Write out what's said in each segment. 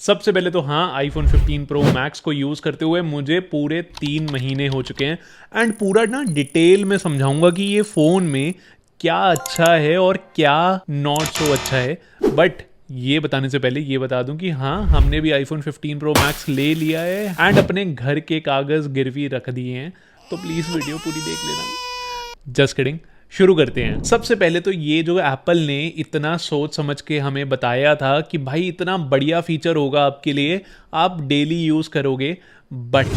सबसे पहले तो हाँ, आईफोन 15 प्रो मैक्स को यूज़ करते हुए मुझे पूरे 3 महीने हो चुके हैं एंड पूरा ना डिटेल में समझाऊंगा कि ये फ़ोन में क्या अच्छा है और क्या नॉट सो अच्छा है। बट ये बताने से पहले ये बता दूं कि हाँ, हमने भी आईफोन 15 प्रो मैक्स ले लिया है एंड अपने घर के कागज़ गिरवी रख दिए हैं, तो प्लीज़ वीडियो पूरी देख लेना। Just kidding. शुरू करते हैं। सबसे पहले तो ये जो एप्पल ने इतना सोच समझ के हमें बताया था कि भाई इतना बढ़िया फीचर होगा आपके लिए, आप डेली यूज़ करोगे, बट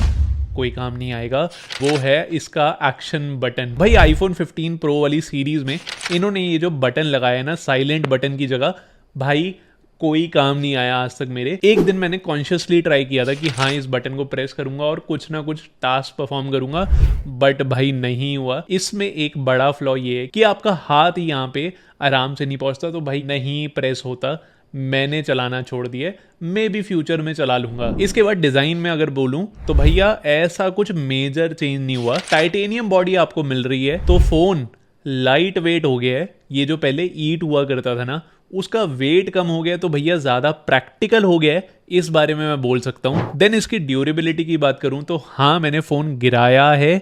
कोई काम नहीं आएगा। वो है इसका एक्शन बटन। भाई आईफोन 15 प्रो वाली सीरीज में इन्होंने ये जो बटन लगाया है ना, साइलेंट बटन की जगह, भाई कोई काम नहीं आया आज तक मेरे। एक दिन मैंने कॉन्शियसली ट्राई किया था कि हाँ, इस बटन को प्रेस करूंगा और कुछ ना कुछ टास्क परफॉर्म करूंगा, बट भाई नहीं हुआ। इसमें एक बड़ा फ्लॉ ये है कि आपका हाथ यहाँ पे आराम से नहीं पहुंचता, तो भाई नहीं प्रेस होता। मैंने चलाना छोड़ दिया, मे भी फ्यूचर में चला लूंगा। इसके बाद डिजाइन में अगर बोलूं तो भैया ऐसा कुछ मेजर चेंज नहीं हुआ। टाइटेनियम बॉडी आपको मिल रही है, तो फोन लाइट वेट हो गया है। ये जो पहले ईट हुआ करता था ना, उसका वेट कम हो गया, तो भैया ज़्यादा प्रैक्टिकल हो गया है, इस बारे में मैं बोल सकता हूँ। देन इसकी ड्यूरेबिलिटी की बात करूँ तो हाँ, मैंने फ़ोन गिराया है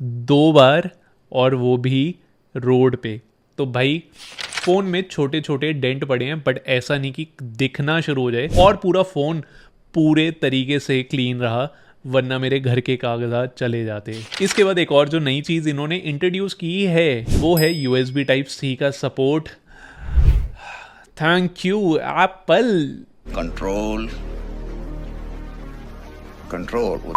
2 बार, और वो भी रोड पे। तो भाई फ़ोन में छोटे छोटे डेंट पड़े हैं, बट ऐसा नहीं कि दिखना शुरू हो जाए। और पूरा फ़ोन पूरे तरीके से क्लीन रहा, वरना मेरे घर के कागजात चले जाते। इसके बाद एक और जो नई चीज़ इन्होंने इंट्रोड्यूस की है वो है USB Type-C का support. Thank you Apple. Control control.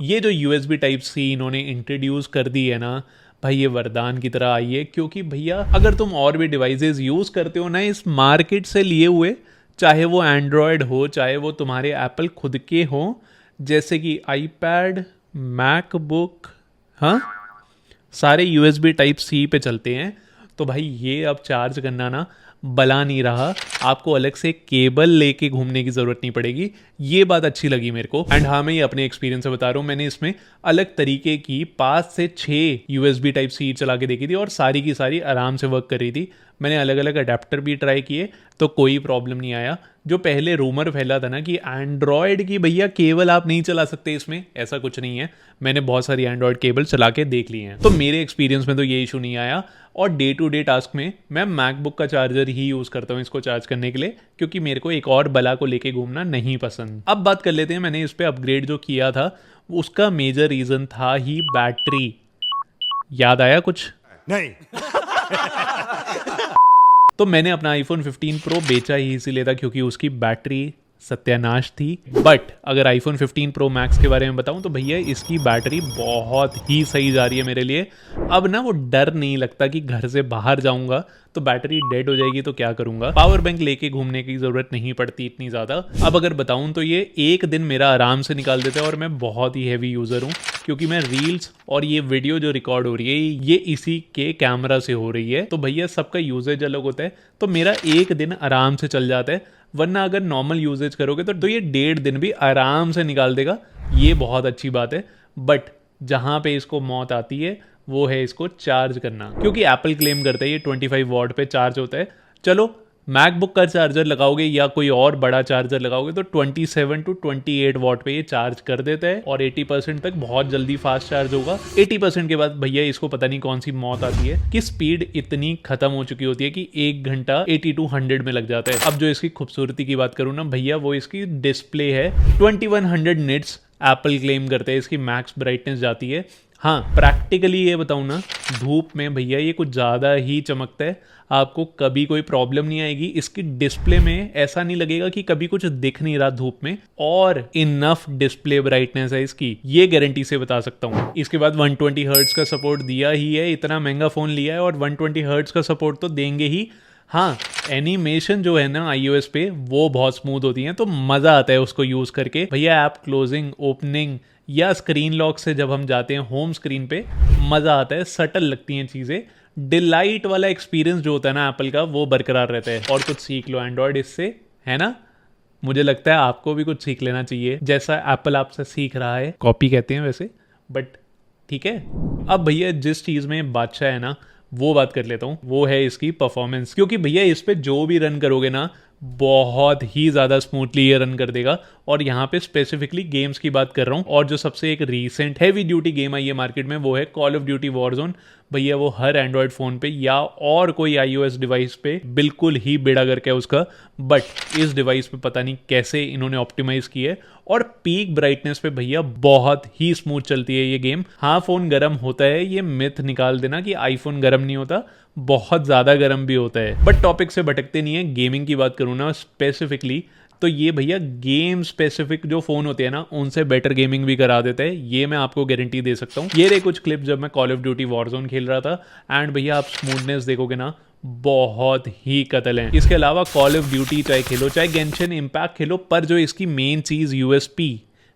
ये जो USB Type-C इन्होंने इंट्रोड्यूस कर दी है ना भाई, ये वरदान की तरह आई है। क्योंकि भैया अगर तुम और भी डिवाइसेस यूज़ करते हो ना इस मार्केट से लिए हुए, चाहे वो एंड्रॉयड हो, चाहे वो तुम्हारे एप्पल खुद के हो, जैसे कि आईपैड, मैकबुक, हाँ, सारे USB Type-C पे चलते हैं, तो भाई ये अब चार्ज करना ना बला नहीं रहा। आपको अलग से केबल लेके घूमने की ज़रूरत नहीं पड़ेगी। ये बात अच्छी लगी मेरे को। एंड हाँ, मैं ये अपने एक्सपीरियंस से बता रहा हूँ, मैंने इसमें अलग तरीके की 5 से 6 USB Type-C चला के देखी थी और सारी की सारी आराम से वर्क कर रही थी। मैंने अलग अलग अडेप्टर भी ट्राई किए, तो कोई प्रॉब्लम नहीं आया। जो पहले रूमर फैला था ना कि एंड्रॉयड की भैया केबल आप नहीं चला सकते इसमें, ऐसा कुछ नहीं है। मैंने बहुत सारी एंड्रॉयड केबल चला के देख ली हैं, तो मेरे एक्सपीरियंस में तो ये इशू नहीं आया। और डे टू डे टास्क में मैं मैकबुक का चार्जर ही यूज़ करता हूँ इसको चार्ज करने के लिए, क्योंकि मेरे को एक और बला को लेके घूमना नहीं पसंद। अब बात कर लेते हैं मैंने इस पर अपग्रेड जो किया था, उसका मेजर रीज़न था ही बैटरी। याद आया कुछ? नहीं। तो मैंने अपना आईफोन 15 प्रो बेचा ही इसीलिए था क्योंकि उसकी बैटरी सत्यानाश थी। बट अगर आईफोन 15 प्रो मैक्स के बारे में बताऊं तो भैया इसकी बैटरी बहुत ही सही जा रही है मेरे लिए। अब ना वो डर नहीं लगता कि घर से बाहर जाऊंगा तो बैटरी डेड हो जाएगी तो क्या करूंगा। पावर बैंक लेके घूमने की जरूरत नहीं पड़ती इतनी ज़्यादा। अब अगर बताऊं तो ये एक दिन मेरा आराम से निकाल देता है, और मैं बहुत ही हैवी यूज़र हूँ, क्योंकि मैं रील्स और ये वीडियो जो रिकॉर्ड हो रही है ये इसी के कैमरा से हो रही है। तो भैया सबका यूजेज अलग होता है, तो मेरा एक दिन आराम से चल जाता है। वरना अगर नॉर्मल यूजेज करोगे तो ये 1.5 दिन भी आराम से निकाल देगा। ये बहुत अच्छी बात है। बट जहाँ पे इसको मौत आती है वो है इसको चार्ज करना, क्योंकि एप्पल क्लेम करता है ये 25 वॉट पे चार्ज होता है। चलो मैकबुक का चार्जर लगाओगे या कोई और बड़ा चार्जर लगाओगे तो 27 to 28 वॉट पे ये चार्ज कर देता है, और 80% तक बहुत जल्दी फास्ट चार्ज होगा। 80% के बाद भैया इसको पता नहीं कौन सी मौत आती है कि स्पीड इतनी खत्म हो चुकी होती है कि 1 घंटा 80 to 100 में लग जाता है। अब जो इसकी खूबसूरती की बात करूँ ना भैया, वो इसकी डिस्प्ले है। 2100 निट्स एप्पल क्लेम करते हैं इसकी मैक्स ब्राइटनेस जाती है। हाँ, प्रैक्टिकली ये बताऊँ ना, धूप में भैया ये कुछ ज़्यादा ही चमकता है। आपको कभी कोई प्रॉब्लम नहीं आएगी। इसकी डिस्प्ले में ऐसा नहीं लगेगा कि कभी कुछ दिख नहीं रहा धूप में, और इनफ डिस्प्ले ब्राइटनेस है इसकी, ये गारंटी से बता सकता हूँ। इसके बाद 120 हर्ट्ज का सपोर्ट दिया ही है, इतना महंगा फ़ोन लिया है और 120 हर्ट्ज का सपोर्ट तो देंगे ही। हाँ, एनिमेशन जो है ना iOS पे वो बहुत स्मूथ होती है, तो मज़ा आता है उसको यूज़ करके। भैया ऐप क्लोजिंग, ओपनिंग या स्क्रीन लॉक से जब हम जाते हैं होम स्क्रीन पे, मज़ा आता है, सटल लगती हैं चीज़ें। डिलाइट वाला एक्सपीरियंस जो होता है ना एप्पल का, वो बरकरार रहता है। और कुछ सीख लो एंड्रॉयड इससे, है ना? मुझे लगता है आपको भी कुछ सीख लेना चाहिए, जैसा एप्पल आपसे सीख रहा है। कॉपी कहते हैं वैसे, बट ठीक है। अब भैया जिस चीज़ में बादशाह है ना, वो बात कर लेता हूँ, वो है इसकी परफॉर्मेंस। क्योंकि भैया इस पे जो भी रन करोगे ना, बहुत ही ज़्यादा स्मूथली ये रन कर देगा। और यहाँ पे स्पेसिफिकली गेम्स की बात कर रहा हूँ, और जो सबसे एक रीसेंट हैवी ड्यूटी गेम आई है मार्केट में वो है कॉल ऑफ ड्यूटी वॉरजोन। भैया वो हर एंड्रॉयड फ़ोन पे या और कोई iOS डिवाइस पे बिल्कुल ही बेड़ा करके है उसका, बट इस डिवाइस पे पता नहीं कैसे इन्होंने ऑप्टिमाइज़ की है। और पीक ब्राइटनेस पे भैया बहुत ही स्मूथ चलती है ये गेम। हाँ, फ़ोन गर्म होता है, ये मिथ निकाल देना कि आईफोन गर्म नहीं होता, बहुत ज़्यादा गर्म भी होता है। बट टॉपिक से भटकते नहीं है, गेमिंग की बात करूँ ना स्पेसिफिकली, तो ये भैया गेम स्पेसिफिक जो फ़ोन होते हैं ना उनसे बेटर गेमिंग भी करा देते हैं, ये मैं आपको गारंटी दे सकता हूँ। ये रहे कुछ क्लिप जब मैं कॉल ऑफ ड्यूटी वॉरजोन खेल रहा था, एंड भैया आप स्मूथनेस देखोगे ना बहुत ही कतल है। इसके अलावा कॉल ऑफ ड्यूटी चाहे खेलो, चाहे गेंशिन इम्पैक्ट खेलो, पर जो इसकी मेन चीज़ यूएसपी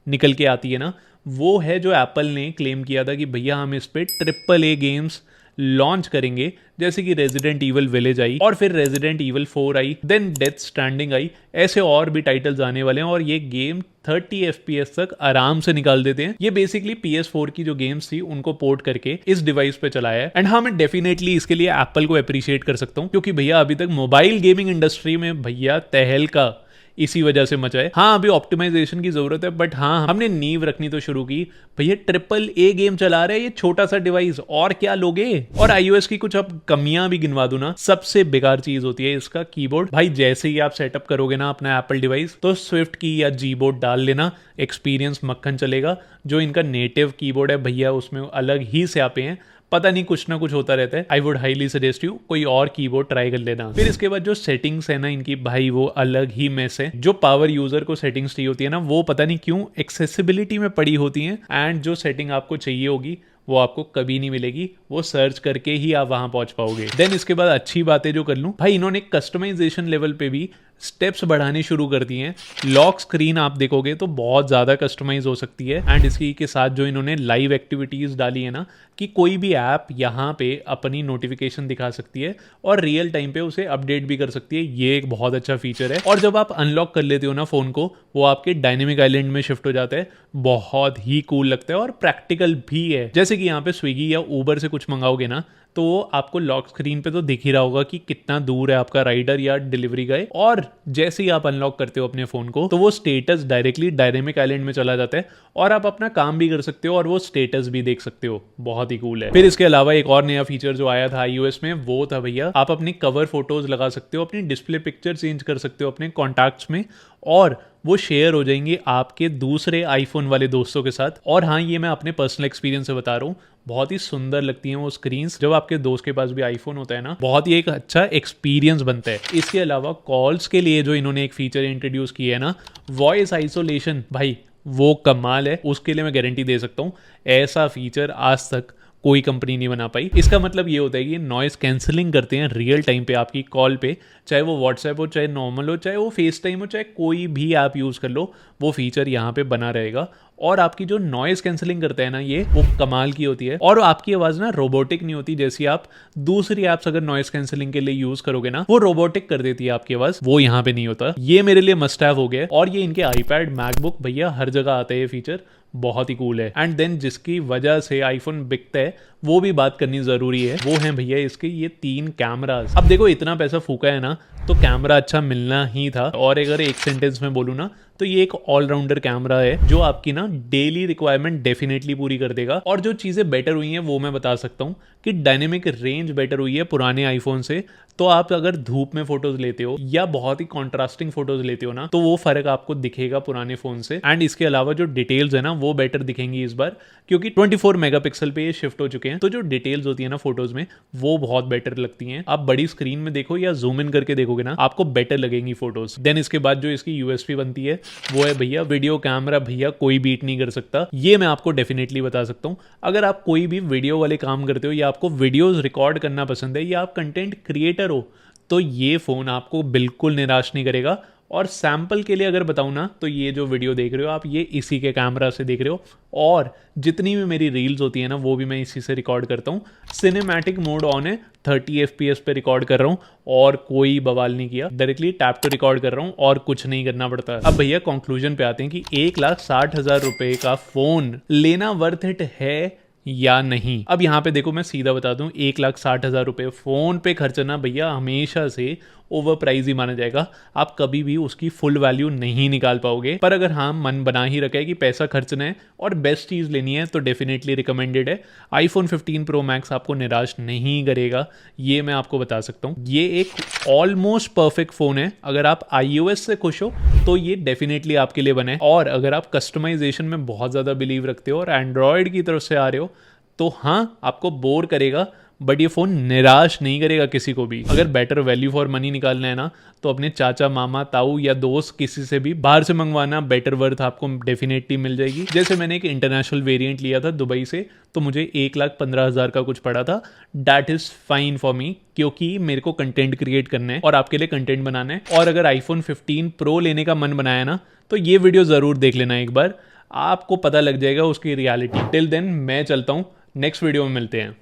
निकल के आती है ना, वो है जो एप्पल ने क्लेम किया था कि भैया हम इस पे AAA गेम्स लॉन्च करेंगे, जैसे कि रेजिडेंट ईवल विलेज आई, और फिर रेजिडेंट ईवल 4 आई, देन डेथ स्ट्रैंडिंग आई, ऐसे और भी टाइटल्स आने वाले हैं। और ये गेम 30 FPS तक आराम से निकाल देते हैं। ये बेसिकली PS4 की जो गेम्स थी उनको पोर्ट करके इस डिवाइस पे चलाया है। एंड हाँ, मैं डेफिनेटली इसके लिए एप्पल को अप्रिशिएट कर सकता हूँ, क्योंकि भैया अभी तक मोबाइल गेमिंग इंडस्ट्री में भैया तहलका इसी वजह से मचा है। हाँ, अभी ऑप्टिमाइजेशन की जरूरत है, बट हाँ, हमने नींव रखनी तो शुरू की। भैया AAA गेम चला रहे हैं ये छोटा सा डिवाइस, और क्या लोगे। और iOS की कुछ अब कमियां भी गिनवा दूं ना, सबसे बेकार चीज होती है इसका कीबोर्ड। भाई जैसे ही आप सेटअप करोगे ना अपना एप्पल डिवाइस, तो स्विफ्ट की या जी बोर्ड डाल लेना, एक्सपीरियंस मक्खन चलेगा। जो इनका नेटिव कीबोर्ड है भैया उसमें अलग ही स्यापे हैं, पता नहीं कुछ ना कुछ होता रहता है। I would highly suggest you कोई और कीबोर्ड ट्राई कर लेना। फिर इसके बाद जो सेटिंग्स है ना इनकी, भाई वो अलग ही मेस है। जो पावर यूजर को सेटिंग्स चाहिए होती है ना, वो पता नहीं क्यों एक्सेसिबिलिटी में पड़ी होती हैं, एंड जो सेटिंग आपको चाहिए होगी वो आपको कभी नहीं मिलेगी, वो सर्च करके ही आप वहां पहुंच पाओगे। देन इसके बाद अच्छी बातें जो कर लूं, भाई इन्होंने कस्टमाइजेशन लेवल पे भी स्टेप्स बढ़ाने शुरू कर दिए हैं। लॉक स्क्रीन आप देखोगे तो बहुत ज़्यादा कस्टमाइज हो सकती है, एंड इसी के साथ जो इन्होंने लाइव एक्टिविटीज़ डाली है ना, कि कोई भी ऐप यहाँ पे अपनी नोटिफिकेशन दिखा सकती है और रियल टाइम पे उसे अपडेट भी कर सकती है, ये एक बहुत अच्छा फीचर है। और जब आप अनलॉक कर लेते हो ना फ़ोन को, वो आपके डायनेमिक आइलैंड में शिफ्ट हो जाता है, बहुत ही कूल लगता है और प्रैक्टिकल भी है। जैसे कि यहाँ पे स्विगी या ऊबर से कुछ मंगाओगे ना, तो आपको लॉक स्क्रीन पे तो दिख ही रहा होगा कि कितना दूर है आपका राइडर या डिलीवरी गाय, और जैसे ही आप अनलॉक करते हो अपने फोन को, तो वो स्टेटस डायरेक्टली डायनेमिक आइलैंड में चला जाता है, और आप अपना काम भी कर सकते हो और वो स्टेटस भी देख सकते हो। बहुत ही कूल है। फिर इसके अलावा एक और नया फीचर जो आया था iOS में, वो था भैया आप अपनी कवर फोटोज लगा सकते हो, अपनी डिस्प्ले पिक्चर चेंज कर सकते हो अपने कॉन्टैक्ट्स में, और वो शेयर हो जाएंगे आपके दूसरे आईफोन वाले दोस्तों के साथ। और हाँ, ये मैं अपने पर्सनल एक्सपीरियंस से बता रहा हूँ, बहुत ही सुंदर लगती हैं वो स्क्रीन्स जब आपके दोस्त के पास भी आईफोन होता है ना, बहुत ही एक अच्छा एक्सपीरियंस बनता है। इसके अलावा कॉल्स के लिए जो इन्होंने एक फीचर इंट्रोड्यूस किया है ना, वॉइस आइसोलेशन, भाई वो कमाल है। उसके लिए मैं गारंटी दे सकता हूँ, ऐसा फीचर आज तक कोई कंपनी नहीं बना पाई। इसका मतलब ये होता है कि नॉइस कैंसिलिंग करते हैं रियल टाइम पे आपकी कॉल पे, चाहे वो व्हाट्सएप हो, चाहे नॉर्मल हो, चाहे वो फेस टाइम हो, चाहे कोई भी ऐप यूज़ कर लो, वो फीचर यहाँ पे बना रहेगा। और आपकी जो नॉइस कैंसिलिंग करता है ना, ये वो कमाल की होती है, और आपकी आवाज़ ना रोबोटिक नहीं होती। जैसी आप दूसरी ऐप्स अगर नॉइस कैंसिलिंग के लिए यूज़ करोगे ना, वो रोबोटिक कर देती है आपकी आवाज़, वो यहाँ पे नहीं होता। ये मेरे लिए मस्ट हैव हो गया, और ये इनके आईपैड, मैकबुक, भैया हर जगह आता है ये फीचर, बहुत ही कूल है। एंड देन जिसकी वजह से आईफोन बिकता है, वो भी बात करनी जरूरी है, वो है भैया इसके ये 3 कैमरास। अब देखो इतना पैसा फूका है ना, तो कैमरा अच्छा मिलना ही था। और अगर एक सेंटेंस में बोलूँ ना, तो ये एक ऑलराउंडर कैमरा है जो आपकी ना डेली रिक्वायरमेंट डेफिनेटली पूरी कर देगा। और जो चीज़ें बेटर हुई हैं वो मैं बता सकता हूँ कि डायनेमिक रेंज बेटर हुई है पुराने आईफोन से। तो आप अगर धूप में फोटोज लेते हो या बहुत ही कॉन्ट्रास्टिंग फोटोज लेते हो ना, तो वो फर्क आपको दिखेगा पुराने फोन से। एंड इसके अलावा जो डिटेल्स है ना, वो बेटर दिखेंगी इस बार, क्योंकि 24 मेगापिक्सल पे ये शिफ्ट हो चुके हैं। तो जो डिटेल्स होती है ना फोटोज में, वो बहुत बेटर लगती हैं। आप बड़ी स्क्रीन में देखो या जूम इन करके देखोगे ना, आपको बेटर लगेंगी फोटोज। देन इसके बाद जो इसकी यूएसपी बनती है, वो है भैया वीडियो कैमरा। भैया कोई बीट नहीं कर सकता, ये मैं आपको डेफिनेटली बता सकता हूँ। अगर आप कोई भी वीडियो वाले काम करते हो, या आपको वीडियोज रिकॉर्ड करना पसंद है, या आप कंटेंट क्रिएटर हो, तो ये फोन आपको बिल्कुल निराश नहीं करेगा। और सैंपल के लिए अगर बताऊं ना, तो ये जो वीडियो देख रहे हो आप, ये इसी के कैमरा से देख रहे हो, और जितनी भी मेरी रील्स होती है ना, वो भी मैं इसी से रिकॉर्ड करता हूँ। सिनेमैटिक मोड ऑन है, 30 FPS पे रिकॉर्ड कर रहा हूँ, और कोई बवाल नहीं किया, डायरेक्टली टैप टू रिकॉर्ड कर रहा हूँ और कुछ नहीं करना पड़ता। अब भैया कंक्लूजन पे आते हैं कि 1,60,000 रुपए का फोन लेना वर्थ इट है या नहीं। अब यहाँ पे देखो मैं सीधा बता दूं, 1,60,000 रुपये फ़ोन पे खर्चना भैया हमेशा से ओवर प्राइस ही माना जाएगा। आप कभी भी उसकी फुल वैल्यू नहीं निकाल पाओगे। पर अगर हाँ मन बना ही रखा है कि पैसा खर्चना है और बेस्ट चीज़ लेनी है तो डेफिनेटली रिकमेंडेड है। आईफोन 15 प्रो मैक्स आपको निराश नहीं करेगा, ये मैं आपको बता सकता हूँ। ये एक ऑलमोस्ट परफेक्ट फ़ोन है। अगर आप iOS से खुश हो तो ये डेफिनेटली आपके लिए बना है, और अगर आप कस्टमाइजेशन में बहुत ज़्यादा बिलीव रखते हो और एंड्रॉयड की तरफ से आ रहे हो तो हाँ आपको बोर करेगा, बट ये फ़ोन निराश नहीं करेगा किसी को भी। अगर बेटर वैल्यू फॉर मनी निकालना है ना तो अपने चाचा मामा ताऊ या दोस्त किसी से भी बाहर से मंगवाना, बेटर वर्थ आपको डेफिनेटली मिल जाएगी। जैसे मैंने एक इंटरनेशनल वेरिएंट लिया था दुबई से, तो मुझे 1,15,000 का कुछ पड़ा था। That is fine for me, क्योंकि मेरे को कंटेंट क्रिएट करना है और आपके लिए कंटेंट बनाना है। और अगर आईफोन 15 प्रो लेने का मन बनाया ना तो ये वीडियो ज़रूर देख लेना एक बार, आपको पता लग जाएगा उसकी रियलिटी। टिल देन मैं चलता हूँ, नेक्स्ट वीडियो में मिलते हैं।